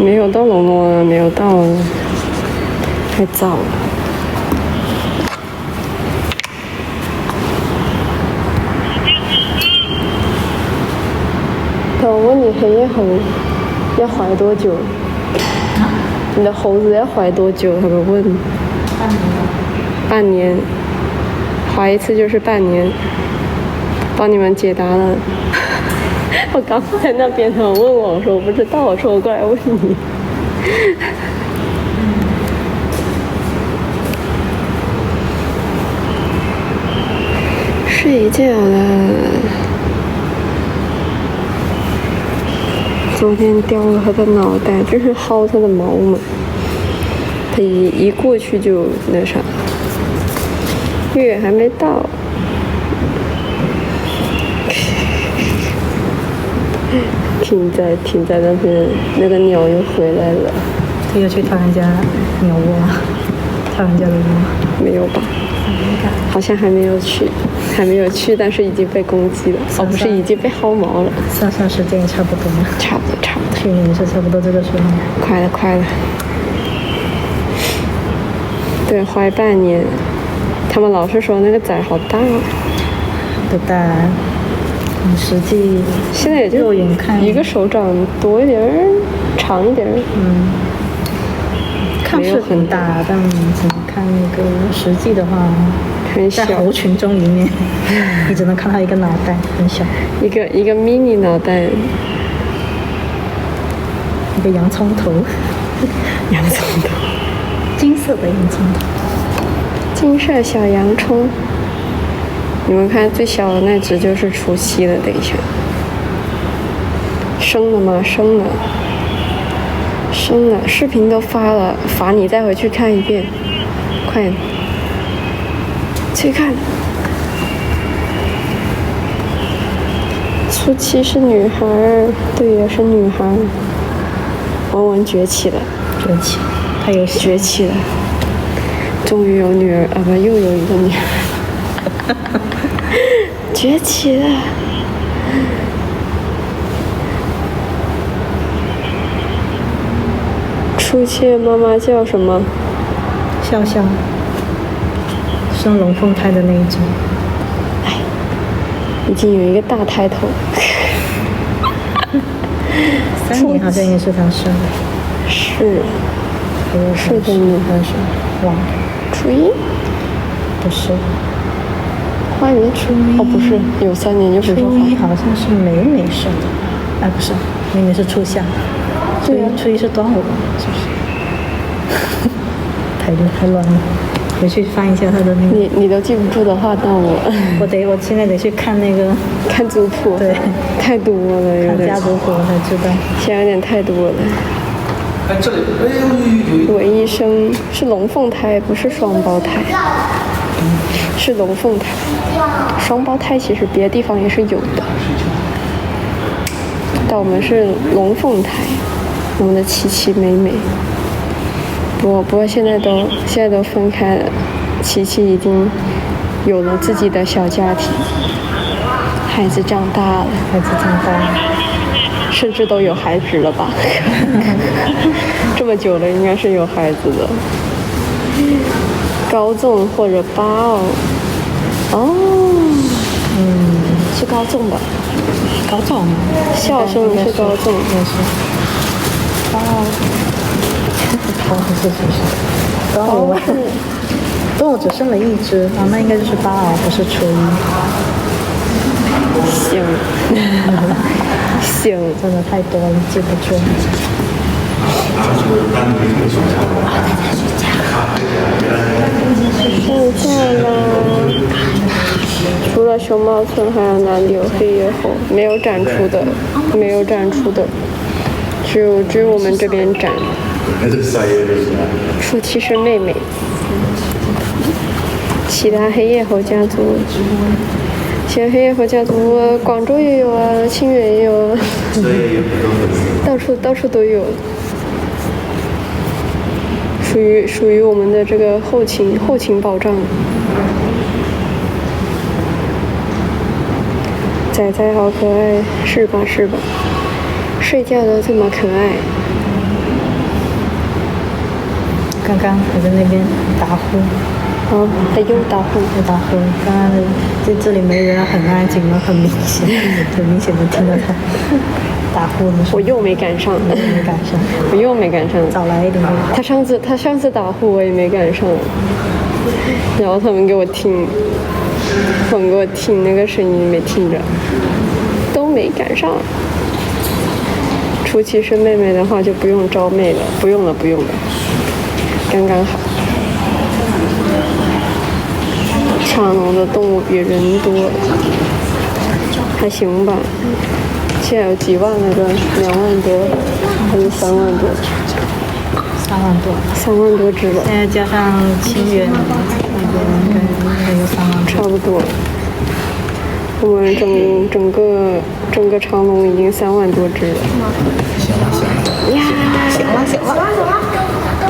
没有到龙龙啊，没有到，太早了。我问你，黑夜猴要怀多久？你的猴子要怀多久？他们问。半年。怀一次就是半年。帮你们解答了。我刚才那边他们问我说我不知道，我说我过来问你。睡觉了。昨天叼了他的脑袋，就是薅他的毛嘛。他一过去就那啥，月还没到。停在那边，那个鸟又回来了。他又去掏人家鸟窝，掏人家的窝。没有吧？好像还没有去，但是已经被攻击了。哦，不是，已经被薅毛了。上时间也差不多了。差不多。去年也是差不多这个时候。快了。对，怀半年。他们老是说那个崽好大。不大。实际现在也就一个手掌多一点，长一点。看是很大，但只能看那个实际的话，很小。在猴群中里面，你只能看到一个脑袋，很小。一个 mini 脑袋。一个洋葱头。金色的洋葱头。金色小洋葱。你们看最小的那只就是除夕了，等一下。生了吗？生了。视频都发了，罚你再回去看一遍，快点，去看。初七是女孩，对呀，是女孩。文文崛起了，她有崛起了，终于有女儿啊！不，又有一个女儿。崛起了。初七妈妈叫什么？笑笑。生龙凤胎的那一种。已经有一个大胎头。3年好像也是他生的。是的呢。还是忘了。初一？不是。花园初一？哦，不是，有3年就不是花。初一好像是美美生的。哎，不是，美美是初夏。初一是端午，是不是？太乱了。回去翻一下他的那个。你都记不住的话，那我现在得去看那个看族谱。对，太多了，有点。看家族谱我才知道。现在有点太多了。这里，韦医生是龙凤胎，不是双胞胎。是龙凤胎。双胞胎其实别的地方也是有的。但我们是龙凤胎，我们的琪琪美美。不过现在都分开了，琪琪已经有了自己的小家庭，孩子长大了，甚至都有孩子了吧？这么久了，应该是有孩子的。高中或者8奥，是高中吧？高中。校生是高中。也是。8奥。是。端午只生了一只啊，那应该就是8奥，不是初一。行，真的太多了，记不住。睡觉啦。除了熊猫村，还有哪里有黑夜猴？没有展出的，只有我们这边展。初七是妹妹。其他黑夜猴家族，其他黑夜猴家族，广州也有啊，清远也有啊，到处都有。属于我们的这个后勤保障。仔仔好可爱，是吧？睡觉都这么可爱。刚刚我在那边打呼。哦，他又打呼。又打呼。刚刚这里没人，很安静了，很明显的听到他打呼的声音。我又没赶上。我又没赶上。早来一点。他上次打呼我也没赶上，然后他们给我听那个声音没听着，都没赶上。初期是妹妹的话就不用招妹了，不用了，刚刚好。长隆的动物比人多，还行吧。现在有几万来着？2万多还是3万多？3万多。3万多只吧。现在加上清远那个应该有3万多。差不多。我们整个长隆已经3万多只了。行了。呀！行了。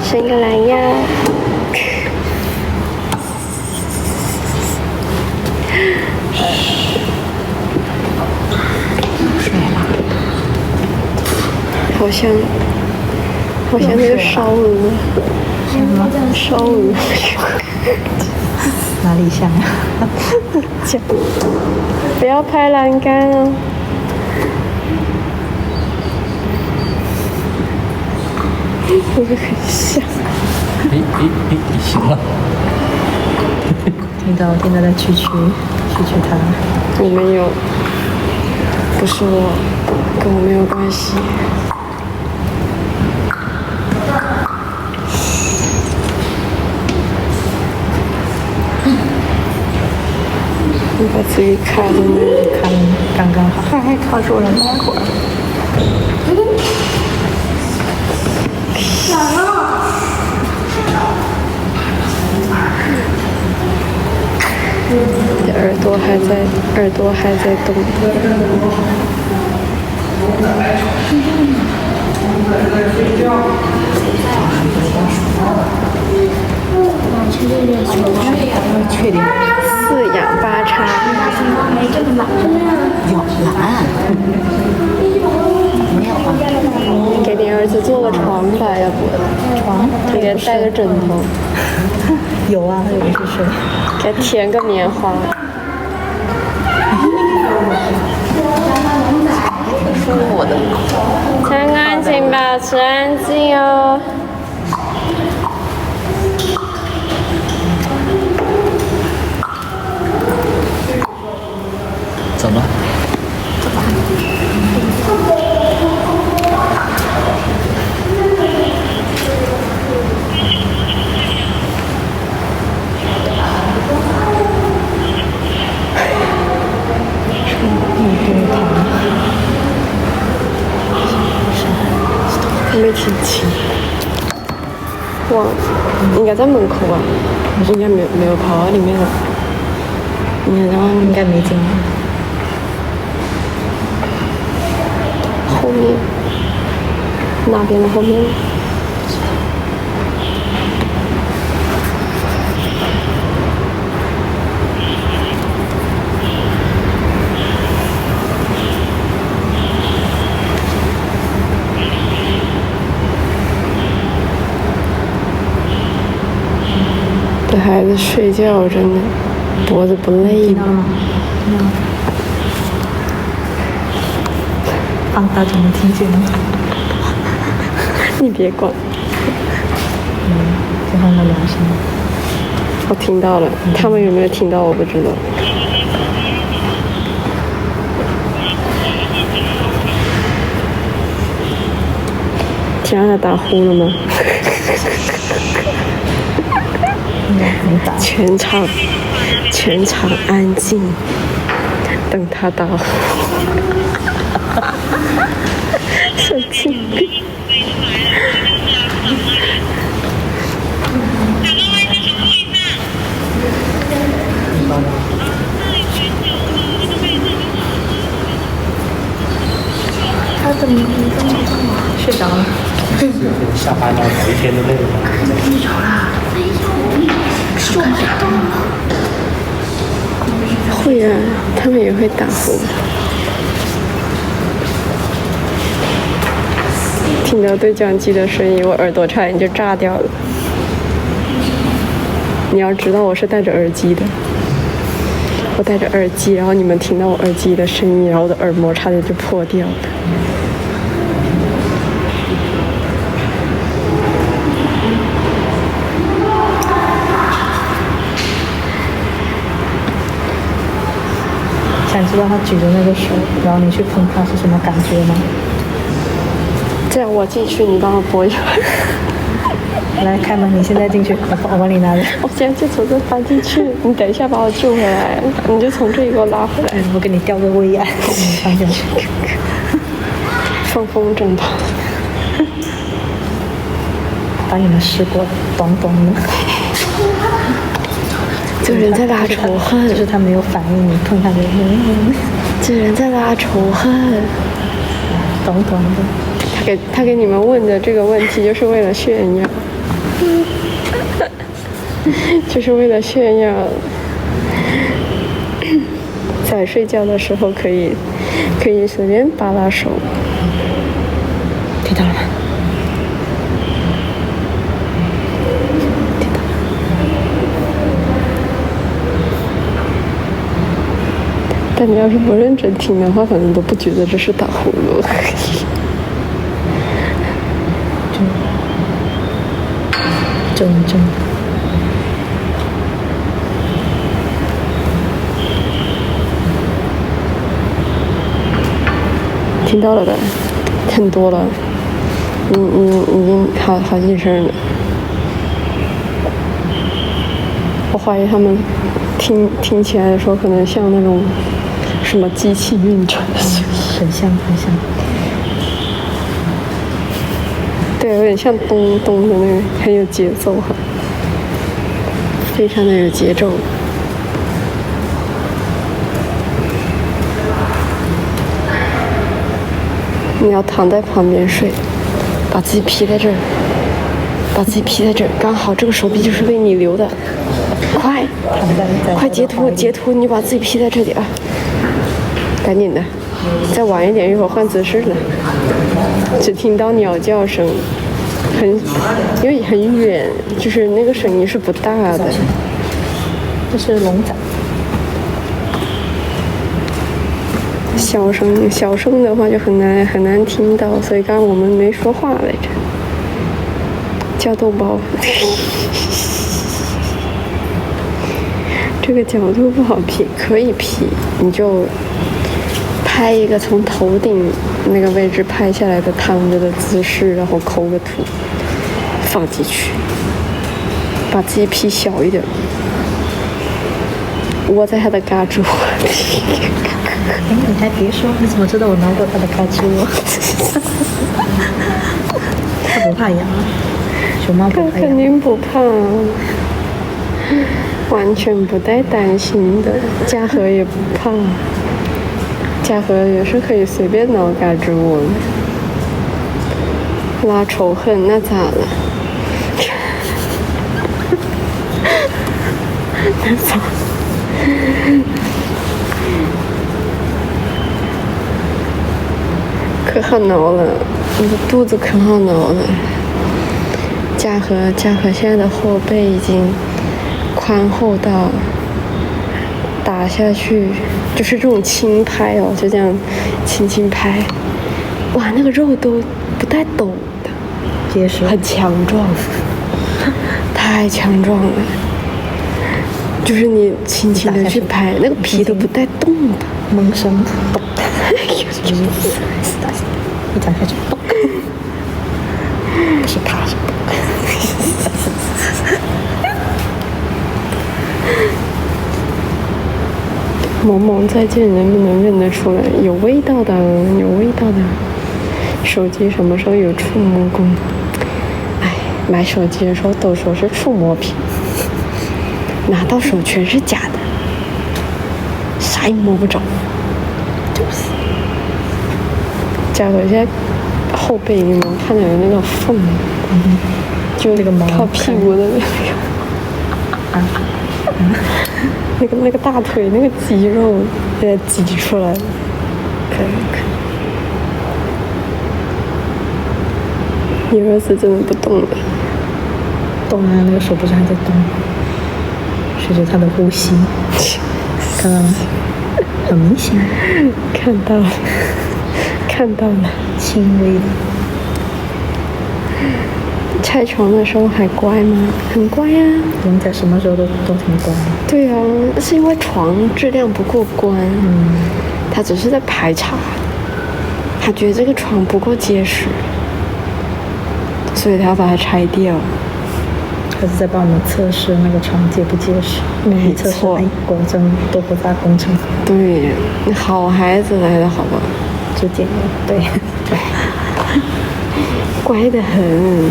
伸个懒腰。好像那个烧鹅。什么？烧鹅。哪里像呀？不要拍栏杆哦。我很像。行了。听到在蛐它。我没有，不是我，跟我没有关系。你把自己卡在那里，看刚刚好，还卡住了，待会儿。耳朵还在动。确定。4仰8叉。没这么懒。有懒。没有啊。给你儿子做个床吧，要不？床？给他带个枕头。有啊，有是睡。给他填个棉花。我的。看感情，保持安静哦。怎么？没听清，忘了，应该在门口吧？应该没有跑到里面了。然后应该没进来。后面哪边的后面？这孩子睡觉真的脖子不累吗？放大怎么听见了？你别管。最后那2声。我听到了，他们有没有听到我不知道。听到他打呼了吗？全场安静，等他打呼。神经病。他怎么这么重啊？睡着了。下班了，跑一天都累了。睡着了？没有，手还动了。会啊，他们也会打呼。听到对讲机的声音，我耳朵差点就炸掉了。你要知道我是戴着耳机的，我戴着耳机，然后你们听到我耳机的声音，然后我的耳膜差点就破掉了。想知道他举着那个手，然后你去碰它是什么感觉吗？这样我进去，你帮我拨一下。来开门，你现在进去，我帮你拿着。我现在就从这翻进去，你等一下把我救回来，你就从这里给我拉回来。我给你吊个威亚，你放下去。放风筝吧。把你们试过，懂的。这人在拉仇恨，就是他没有反应，你碰他就这人在拉仇恨，懂的。他给你们问的这个问题，就是为了炫耀，就是为了炫耀，在睡觉的时候可以随便扒拉手。听到了吗？但你要是不认真听的话，反正都不觉得这是打呼噜。真。听到了吧？很多了，已经好几声了。我怀疑他们听起来的时候，可能像那种什么机器运转的声音，很像。对，有点像咚咚的那个，很有节奏哈，非常的有节奏。你要躺在旁边睡，把自己披在这儿，刚好这个手臂就是为你留的。快截图，你把自己披在这里啊！赶紧的，再晚一点，一会儿换姿势了。只听到鸟叫声，因为很远，就是那个声音是不大的。这是龙仔。小声的话就很难听到，所以刚刚我们没说话来着。叫豆包，这个角度不好 P， 可以 P， 你就拍一个从头顶那个位置拍下来的躺着的姿势，然后抠个图放进去，把自己 P 小一点，窝在他的嘎吱窝。你还别说，你怎么知道我挠过他的嘎吱窝？他不怕痒，熊猫不怕痒。他肯定不怕，完全不带担心的。嘉禾也不怕，嘉禾也是可以随便挠嘎吱窝的。拉仇恨那咋了？那咋？可好挠了，你的肚子可好挠了。嘉禾现在的后背已经宽厚到打下去，就是这种轻拍哦，就这样轻拍，哇，那个肉都不带抖的，结实，很强壮，太强壮了。就是你轻轻的去拍，那个皮都不带动的，萌生动。一长下去，咚！是他是咚。萌萌再见，能不能认得出来？有味道的，有味道的。手机什么时候有触摸功能？哎，买手机的时候都说是触摸屏，拿到手全是假的，啥也摸不着。就是。嘉禾现在后背你能看到有那个缝，就那个靠屁股的那个大腿那个肌肉现在挤出来了，可以。你儿子真的不动了？动啊，那个手不是还在动？学着他的呼吸，看到吗？很明显，看到了，看到了。轻微的。拆床的时候还乖吗？很乖呀、龙仔什么时候都挺乖的。对啊，是因为床质量不过关。他只是在排查，他觉得这个床不够结实，所以他要把它拆掉。他是在帮我们测试那个床结不结实，没测试错，果真都不大工程。对，好孩子来的好吧？只检验，对，乖得很。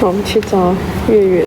我们去找月月。